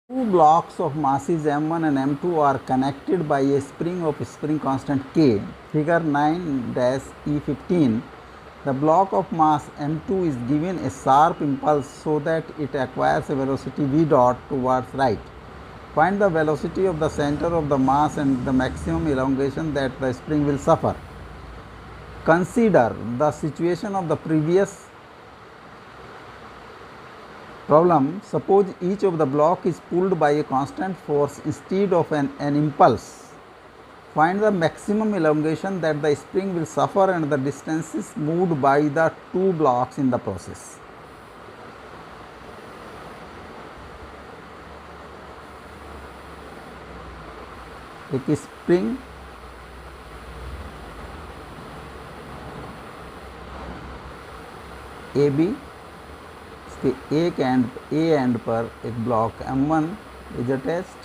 Two blocks of masses m1 and m2 are connected by a spring of spring constant k. Figure 9-E15. The block of mass m2 is given a sharp impulse so that it acquires a velocity v dot towards right. Find the velocity of the center of the mass and the maximum elongation that the spring will suffer. Consider the situation of the previous problem. Suppose each of the block is pulled by a constant force instead of an impulse. Find the maximum elongation that the spring will suffer and the distances moved by the two blocks in the process. एक spring A B, इसके एक end पर एक block m1 is attached,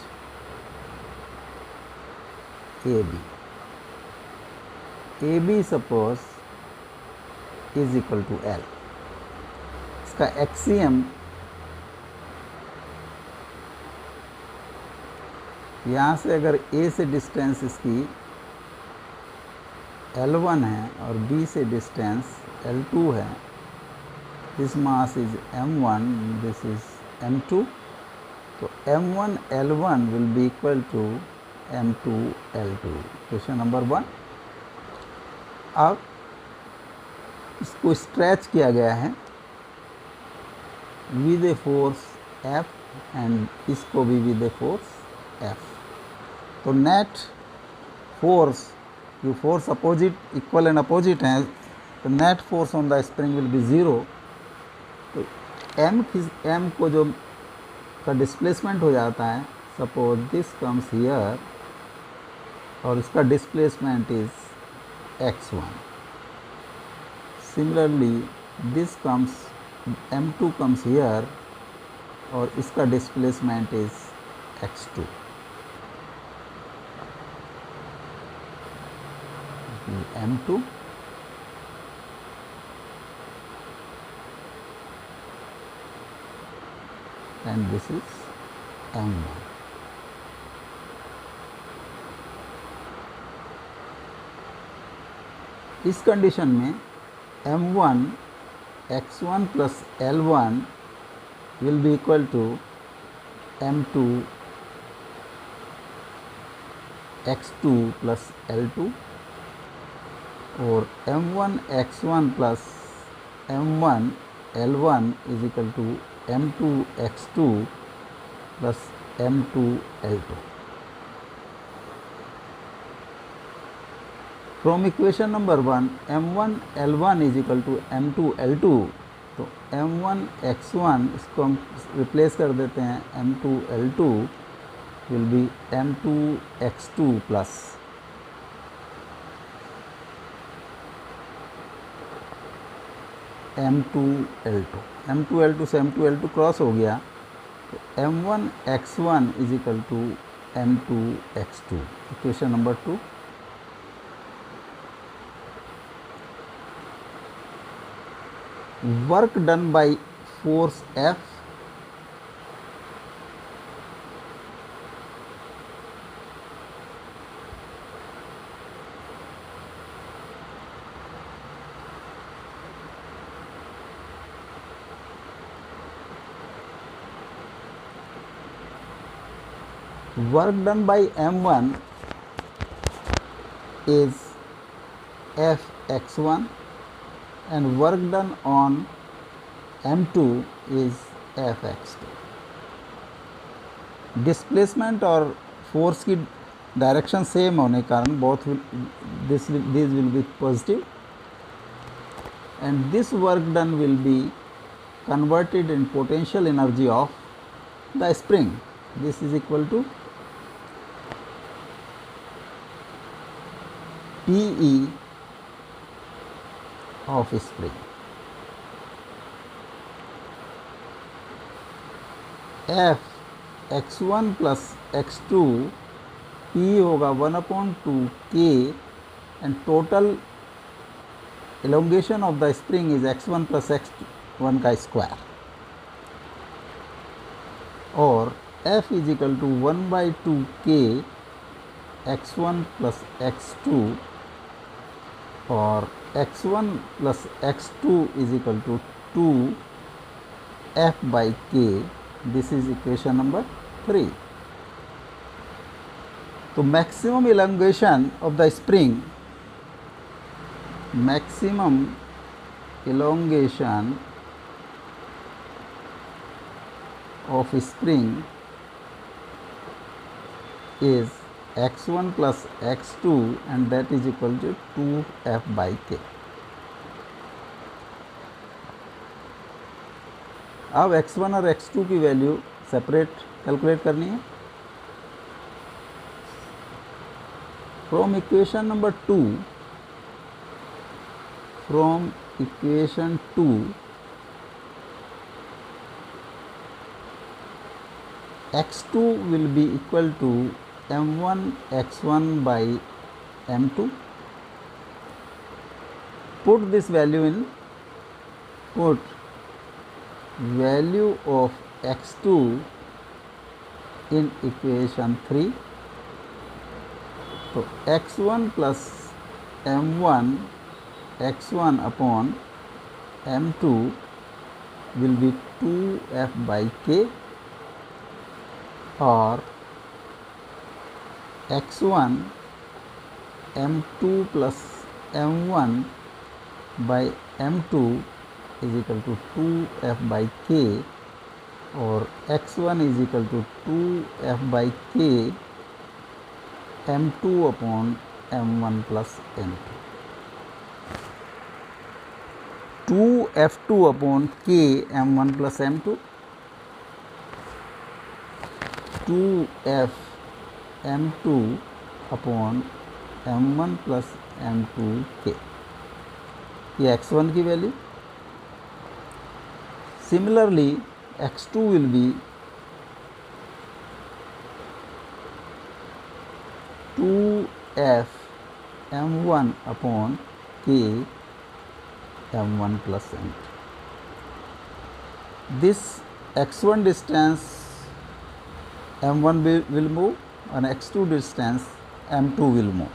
A B suppose is equal to L. इसका axiom यहाँ से अगर A से डिस्टेंस इसकी L1 है और B से डिस्टेंस L2 है, this mass is m1, this is m2, तो m1 L1 will be equal to m2 L2. Question number 1. अब इसको स्ट्रेच किया गया है with a force F and इसको भी विद ए फोर्स F. तो नेट फोर्स, जो force opposite equal and opposite हैं, तो net force on the spring will be 0. तो m को जो का डिस्प्लेसमेंट हो जाता है, सपोज दिस कम्स हियर और इसका displacement is x1. Similarly this comes m2 comes here और इसका displacement is x2. m2 and this is m1. इस कंडीशन में m1 x1 plus L1 will be equal to m2 x2 plus L2 और m1 x1 plus m1 L1 is equal to m2 x2 plus m2 L2. From equation number 1, m1 L1 is equal to m2 L2, तो m1 x1 इसको हम replace कर देते हैं, m2 L2 will be m2 x2 plus m2 L2. m2 L2 से m2 L2 cross हो गया, तो m1 x1 is equal to m2 x2. Equation number 2. Work done by force F work done by m1 is Fx1 and work done on m2 is Fx2. Displacement और force की direction same होने के कारण both this will be positive and this work done will be converted in potential energy of the spring. This is equal to PE of spring. F x1 plus x2 P होगा 1/2 K and total elongation of the spring is x1 plus x1 का square. और F is equal to 1 by 2 K x1 plus x2, or x1 plus x2 is equal to 2 F by K. This is equation number 3. So maximum elongation of the spring, maximum elongation of spring is x1 plus x2, and that is equal to 2F by K. अब x1 और x2 की value separate calculate करनी है. From equation number 2, from equation 2, x2 will be equal to m1 x1 by m2. Put this value in, put value of x2 in equation 3. So x1 plus m1 x1 upon m2 will be 2F by K, or x1 m2 plus m1 by m2 is equal to 2F by K, or x1 is equal to 2F by K m2 upon m1 plus m2. 2F2 upon K m1 plus m2, 2F m2 upon m1 plus m2 K. ये x1 की value. Similarly, x2 will be 2F m1 upon K m1 plus m2. This x1 distance m1 will move, and x2 distance m2 will move.